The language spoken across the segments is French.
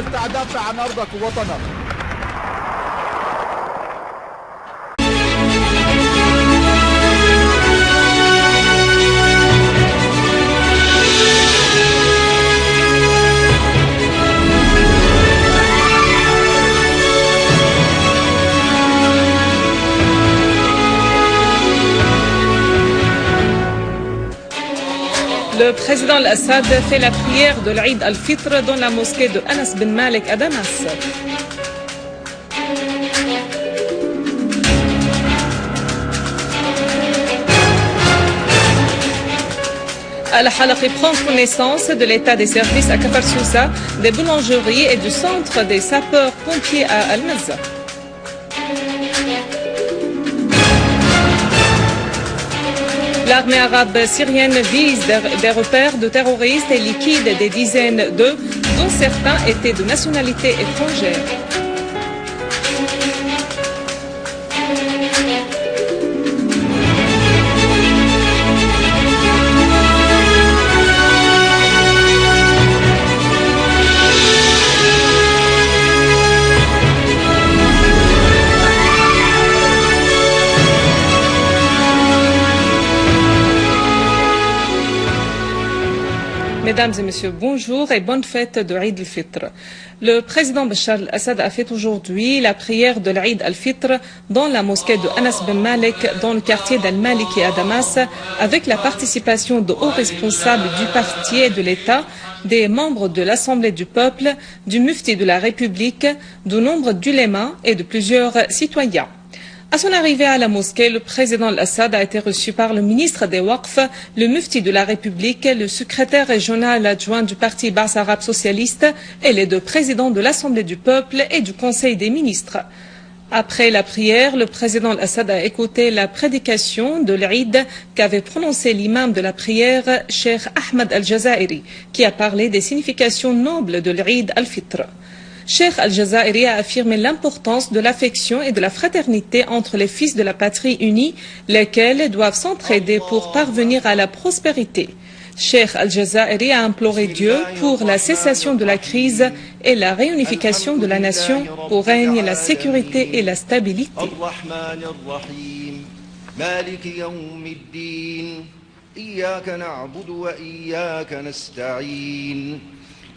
تدافع عن أرضك ووطنك. Le président Al-Assad fait la prière de l'Eid al-Fitr dans la mosquée de Anas bin Malik à Damas. Al-Halaqi prend connaissance de l'état des services à Kafar Sousa, des boulangeries et du centre des sapeurs-pompiers à Al-Mazza. L'armée arabe syrienne vise des repères de terroristes et liquide des dizaines d'eux, dont certains étaient de nationalité étrangère. Mesdames et messieurs, bonjour et bonne fête de Eid al-Fitr. Le président Bachar al-Assad a fait aujourd'hui la prière de l'Eid al-Fitr dans la mosquée de Anas bin Malik dans le quartier d'Al-Maliki à Damas avec la participation de hauts responsables du parti et de l'État, des membres de l'Assemblée du peuple, du mufti de la République, du nombre d'ulémas et de plusieurs citoyens. À son arrivée à la mosquée, le président Al-Assad a été reçu par le ministre des Waqf, le mufti de la République, le secrétaire régional adjoint du parti Baas arabe socialiste et les deux présidents de l'Assemblée du peuple et du Conseil des ministres. Après la prière, le président Al-Assad a écouté la prédication de l'Eid qu'avait prononcé l'imam de la prière, Cheikh Ahmed Al-Jazairi, qui a parlé des significations nobles de l'Eid al-Fitr. Cheikh Al-Jazairi a affirmé l'importance de l'affection et de la fraternité entre les fils de la patrie unie, lesquels doivent s'entraider pour parvenir à la prospérité. Cheikh Al-Jazairi a imploré Dieu pour la cessation de la crise et la réunification de la nation où règne la sécurité et la stabilité.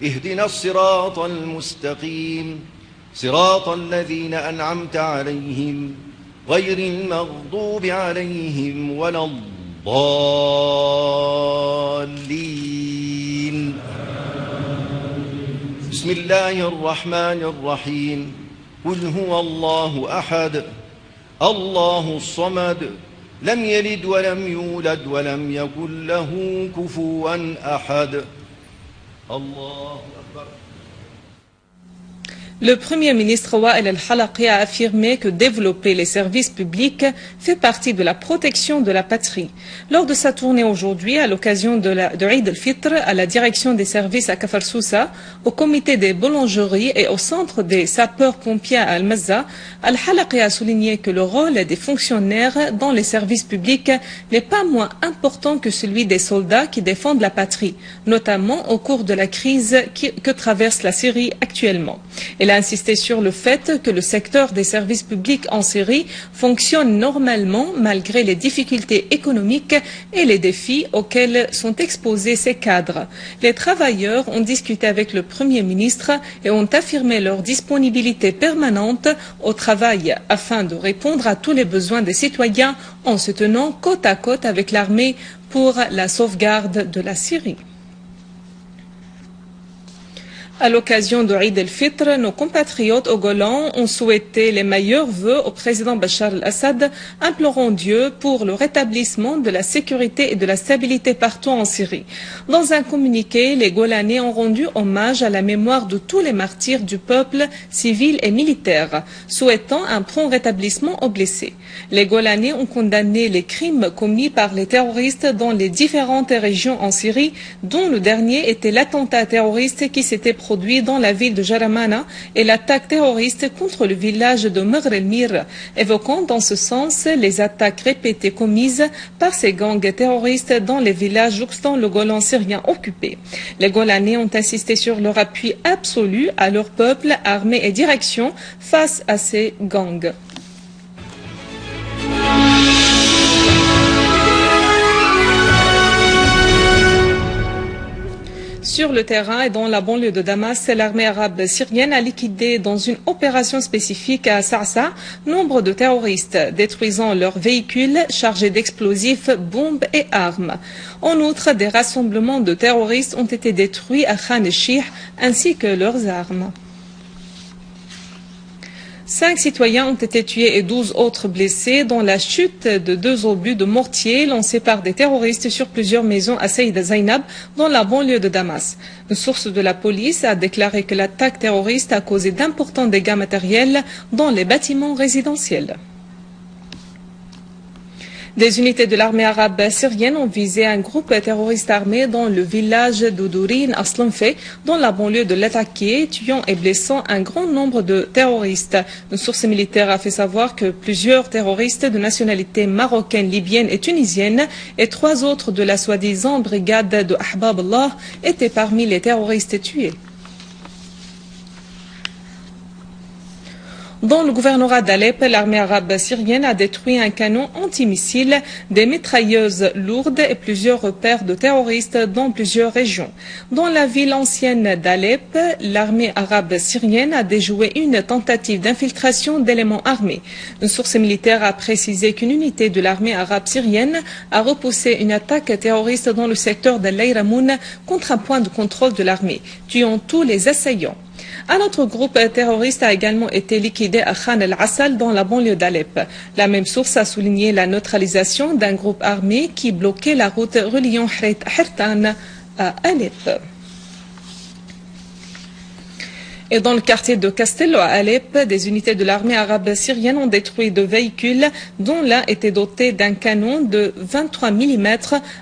اهدنا الصراط المستقيم صراط الذين أنعمت عليهم غير المغضوب عليهم ولا الضالين بسم الله الرحمن الرحيم قل هو الله أحد الله الصمد لم يلد ولم يولد ولم يكن له كفوا أحد. Le Premier ministre Wael al-Halaqi a affirmé que développer les services publics fait partie de la protection de la patrie. Lors de sa tournée aujourd'hui, à l'occasion de Eid al-Fitr, à la direction des services à Kafar Sousa, au comité des boulangeries et au centre des sapeurs-pompiers à Al-Mazza, al-Halaqi a souligné que le rôle des fonctionnaires dans les services publics n'est pas moins important que celui des soldats qui défendent la patrie, notamment au cours de la crise que traverse la Syrie actuellement. Il a insisté sur le fait que le secteur des services publics en Syrie fonctionne normalement malgré les difficultés économiques et les défis auxquels sont exposés ces cadres. Les travailleurs ont discuté avec le Premier ministre et ont affirmé leur disponibilité permanente au travail afin de répondre à tous les besoins des citoyens en se tenant côte à côte avec l'armée pour la sauvegarde de la Syrie. À l'occasion de Eid al-Fitr, nos compatriotes au Golan ont souhaité les meilleurs vœux au président Bachar al-Assad, implorant Dieu pour le rétablissement de la sécurité et de la stabilité partout en Syrie. Dans un communiqué, les Golanais ont rendu hommage à la mémoire de tous les martyrs du peuple, civil et militaire, souhaitant un prompt rétablissement aux blessés. Les Golanais ont condamné les crimes commis par les terroristes dans les différentes régions en Syrie, dont le dernier était l'attentat terroriste qui s'était produit produit dans la ville de Jaramana et l'attaque terroriste contre le village de Maghr el-Mir, évoquant dans ce sens les attaques répétées commises par ces gangs terroristes dans les villages jouxtant le Golan syrien occupé. Les Golanais ont insisté sur leur appui absolu à leur peuple, armée et direction face à ces gangs. Sur le terrain et dans la banlieue de Damas, l'armée arabe syrienne a liquidé dans une opération spécifique à Sa'sa nombre de terroristes, détruisant leurs véhicules chargés d'explosifs, bombes et armes. En outre, des rassemblements de terroristes ont été détruits à Khan el-Shih ainsi que leurs armes. 5 citoyens ont été tués et 12 autres blessés dans la chute de 2 obus de mortier lancés par des terroristes sur plusieurs maisons à Saïda Zainab dans la banlieue de Damas. Une source de la police a déclaré que l'attaque terroriste a causé d'importants dégâts matériels dans les bâtiments résidentiels. Des unités de l'armée arabe syrienne ont visé un groupe terroriste armé dans le village d'Oudourine à Slanfe, dans la banlieue de Latakia, tuant et blessant un grand nombre de terroristes. Une source militaire a fait savoir que plusieurs terroristes de nationalité marocaine, libyenne et tunisienne et 3 autres de la soi-disant brigade de Ahbab Allah étaient parmi les terroristes tués. Dans le gouvernorat d'Alep, l'armée arabe syrienne a détruit un canon antimissile, des mitrailleuses lourdes et plusieurs repères de terroristes dans plusieurs régions. Dans la ville ancienne d'Alep, l'armée arabe syrienne a déjoué une tentative d'infiltration d'éléments armés. Une source militaire a précisé qu'une unité de l'armée arabe syrienne a repoussé une attaque terroriste dans le secteur de l'Aïramoun contre un point de contrôle de l'armée, tuant tous les assaillants. Un autre groupe terroriste a également été liquidé à Khan el-Assal dans la banlieue d'Alep. La même source a souligné la neutralisation d'un groupe armé qui bloquait la route reliant Hirtan à Alep. Et dans le quartier de Castello à Alep, des unités de l'armée arabe syrienne ont détruit 2 véhicules dont l'un était doté d'un canon de 23 mm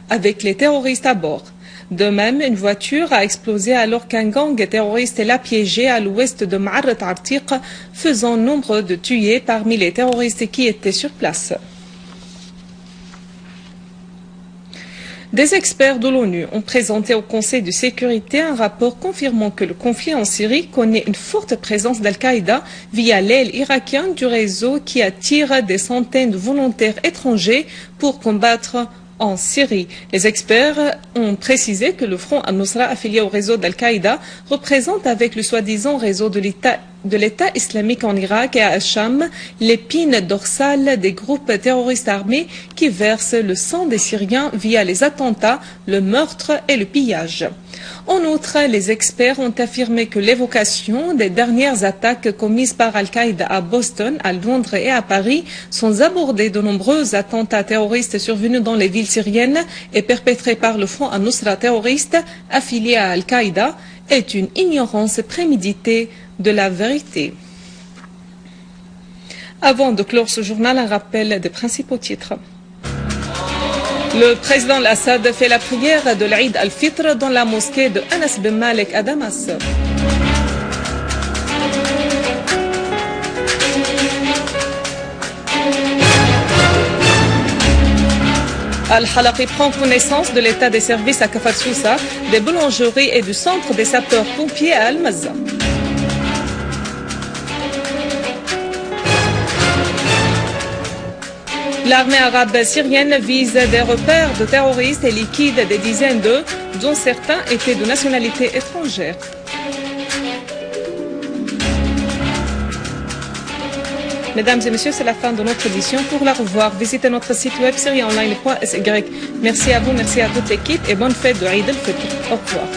avec les terroristes à bord. De même, une voiture a explosé alors qu'un gang terroriste l'a piégé à l'ouest de Ma'arrat Artiq, faisant nombre de tués parmi les terroristes qui étaient sur place. Des experts de l'ONU ont présenté au Conseil de sécurité un rapport confirmant que le conflit en Syrie connaît une forte présence d'Al-Qaïda via l'aile irakienne du réseau qui attire des centaines de volontaires étrangers pour combattre en Syrie. Les experts ont précisé que le Front al-Nusra affilié au réseau d'Al-Qaïda représente avec le soi-disant réseau de l'État islamique en Irak et à Hacham l'épine dorsale des groupes terroristes armés qui versent le sang des Syriens via les attentats, le meurtre et le pillage. En outre, les experts ont affirmé que l'évocation des dernières attaques commises par Al-Qaïda à Boston, à Londres et à Paris, sans aborder de nombreux attentats terroristes survenus dans les villes syriennes et perpétrés par le Front al-Nusra terroriste affilié à Al-Qaïda, est une ignorance préméditée de la vérité. Avant de clore ce journal, un rappel des principaux titres. Le président Assad fait la prière de l'Eid al-Fitr dans la mosquée de Anas Ben Malek à Damas. Al-Halaqi prend connaissance de l'état des services à Kafar Sousa, des boulangeries et du centre des sapeurs-pompiers à Al-Mazza. L'armée arabe syrienne vise des repères de terroristes et liquide des dizaines d'eux, dont certains étaient de nationalité étrangère. Mesdames et messieurs, c'est la fin de notre édition. Pour la revoir, visitez notre site web syriaonline.sy. Merci à vous, merci à toute l'équipe et bonne fête de Eid al-Fitr. Au revoir.